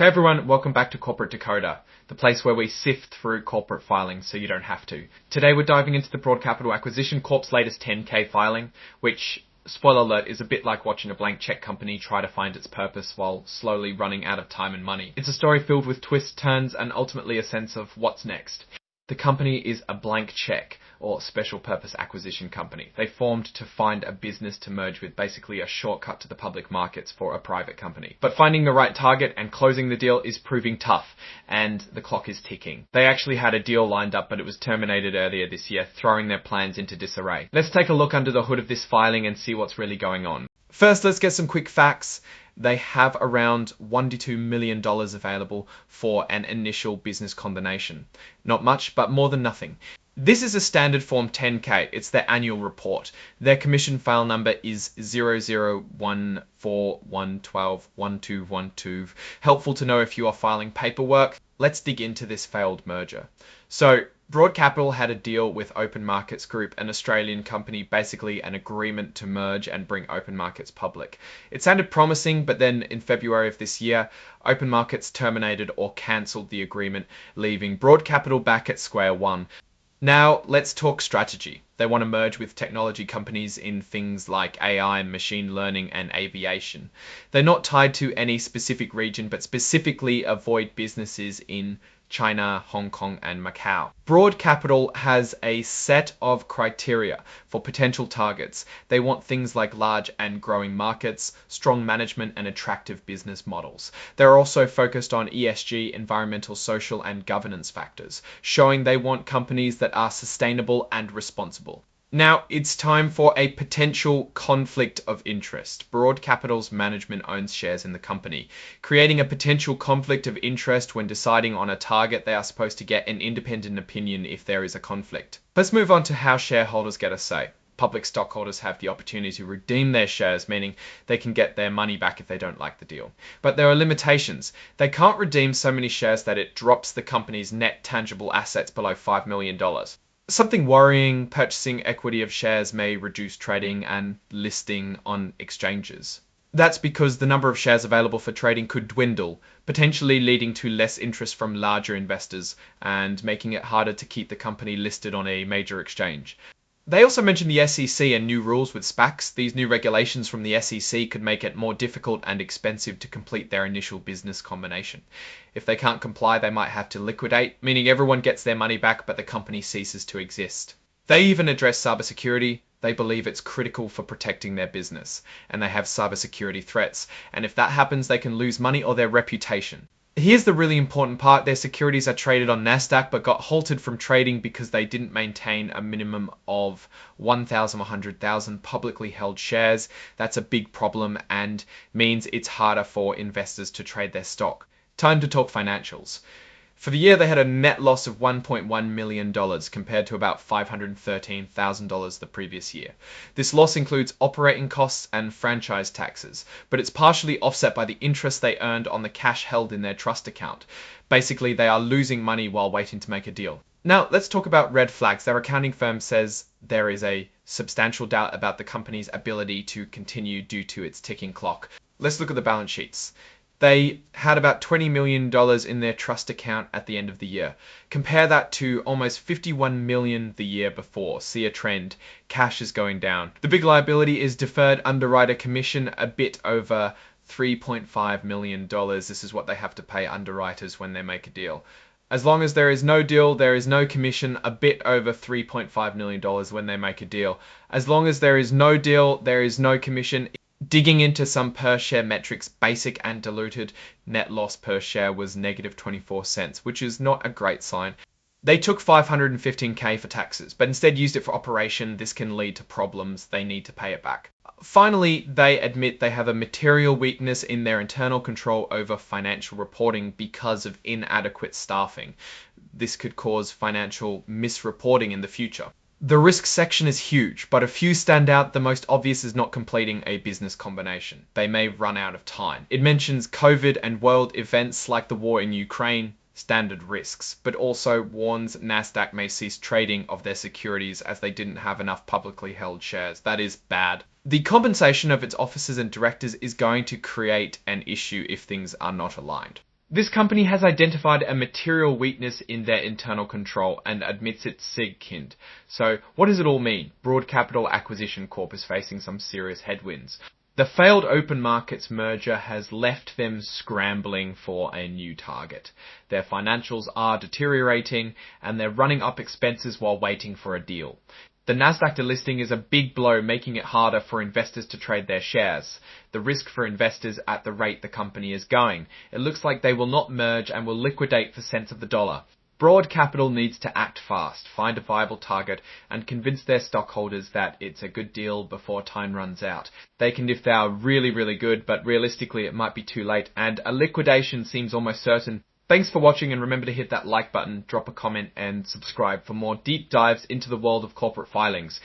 Hey everyone, welcome back to Corporate Decoder, the place where we sift through corporate filings so you don't have to. Today we're diving into the Broad Capital Acquisition Corp's latest 10K filing, which, spoiler alert, is a bit like watching a blank check company try to find its purpose while slowly running out of time and money. It's a story filled with twists, turns, and ultimately a sense of what's next. The company is a blank check, or special purpose acquisition company. They formed to find a business to merge with, basically a shortcut to the public markets for a private company. But finding the right target and closing the deal is proving tough, and the clock is ticking. They actually had a deal lined up, but it was terminated earlier this year, throwing their plans into disarray. Let's take a look under the hood of this filing and see what's really going on. First, let's get some quick facts. They have around $1 to $2 million available for an initial business combination. Not much, but more than nothing. This is a standard Form 10K. It's their annual report. Their commission file number is 001411121212. Helpful to know if you are filing paperwork. Let's dig into this failed merger. So, Broad Capital had a deal with Open Markets Group, an Australian company, basically an agreement to merge and bring Open Markets public. It sounded promising, but then in February of this year, Open Markets terminated or cancelled the agreement, leaving Broad Capital back at square one. Now, let's talk strategy. They want to merge with technology companies in things like AI, machine learning, and aviation. They're not tied to any specific region, but specifically avoid businesses in China, Hong Kong, and Macau. Broad Capital has a set of criteria for potential targets. They want things like large and growing markets, strong management, and attractive business models. They're also focused on ESG, environmental, social, and governance factors, showing they want companies that are sustainable and responsible. Now, it's time for a potential conflict of interest. Broad Capital's management owns shares in the company. Creating a potential conflict of interest when deciding on a target, they are supposed to get an independent opinion if there is a conflict. Let's move on to how shareholders get a say. Public stockholders have the opportunity to redeem their shares, meaning they can get their money back if they don't like the deal. But there are limitations. They can't redeem so many shares that it drops the company's net tangible assets below $5 million. Something worrying, purchasing equity of shares may reduce trading and listing on exchanges. That's because the number of shares available for trading could dwindle, potentially leading to less interest from larger investors and making it harder to keep the company listed on a major exchange. They also mentioned the SEC and new rules with SPACs. These new regulations from the SEC could make it more difficult and expensive to complete their initial business combination. If they can't comply, they might have to liquidate, meaning everyone gets their money back but the company ceases to exist. They even address cybersecurity. They believe it's critical for protecting their business, and they have cybersecurity threats. And if that happens, they can lose money or their reputation. Here's the really important part. Their securities are traded on NASDAQ but got halted from trading because they didn't maintain a minimum of 100,000 publicly held shares. That's a big problem and means it's harder for investors to trade their stock. Time to talk financials. For the year, they had a net loss of $1.1 million compared to about $513,000 the previous year. This loss includes operating costs and franchise taxes, but it's partially offset by the interest they earned on the cash held in their trust account. Basically, they are losing money while waiting to make a deal. Now, let's talk about red flags. Their accounting firm says there is a substantial doubt about the company's ability to continue due to its ticking clock. Let's look at the balance sheets. They had about $20 million in their trust account at the end of the year. Compare that to almost $51 million the year before. See a trend. Cash is going down. The big liability is deferred underwriter commission, a bit over $3.5 million. This is what they have to pay underwriters when they make a deal. As long as there is no deal, there is no commission, a bit over $3.5 million when they make a deal. As long as there is no deal, there is no commission. Digging into some per share metrics, basic and diluted net loss per share was negative 24 cents, which is not a great sign. They took $515K for taxes, but instead used it for operation. This can lead to problems. They need to pay it back. Finally, they admit they have a material weakness in their internal control over financial reporting because of inadequate staffing. This could cause financial misreporting in the future. The risk section is huge, but a few stand out. The most obvious is not completing a business combination. They may run out of time. It mentions COVID and world events like the war in Ukraine, standard risks, but also warns NASDAQ may cease trading of their securities as they didn't have enough publicly held shares. That is bad. The compensation of its officers and directors is going to create an issue if things are not aligned. This company has identified a material weakness in their internal control and admits it's significant. So what does it all mean? Broad Capital Acquisition Corp is facing some serious headwinds. The failed open markets merger has left them scrambling for a new target. Their financials are deteriorating and they're running up expenses while waiting for a deal. The Nasdaq delisting is a big blow, making it harder for investors to trade their shares. The risk for investors at the rate the company is going. It looks like they will not merge and will liquidate for cents of the dollar. Broad Capital needs to act fast, find a viable target, and convince their stockholders that it's a good deal before time runs out. They can if they are really, really good, but realistically it might be too late, and a liquidation seems almost certain. Thanks for watching, and remember to hit that like button, drop a comment, and subscribe for more deep dives into the world of corporate filings.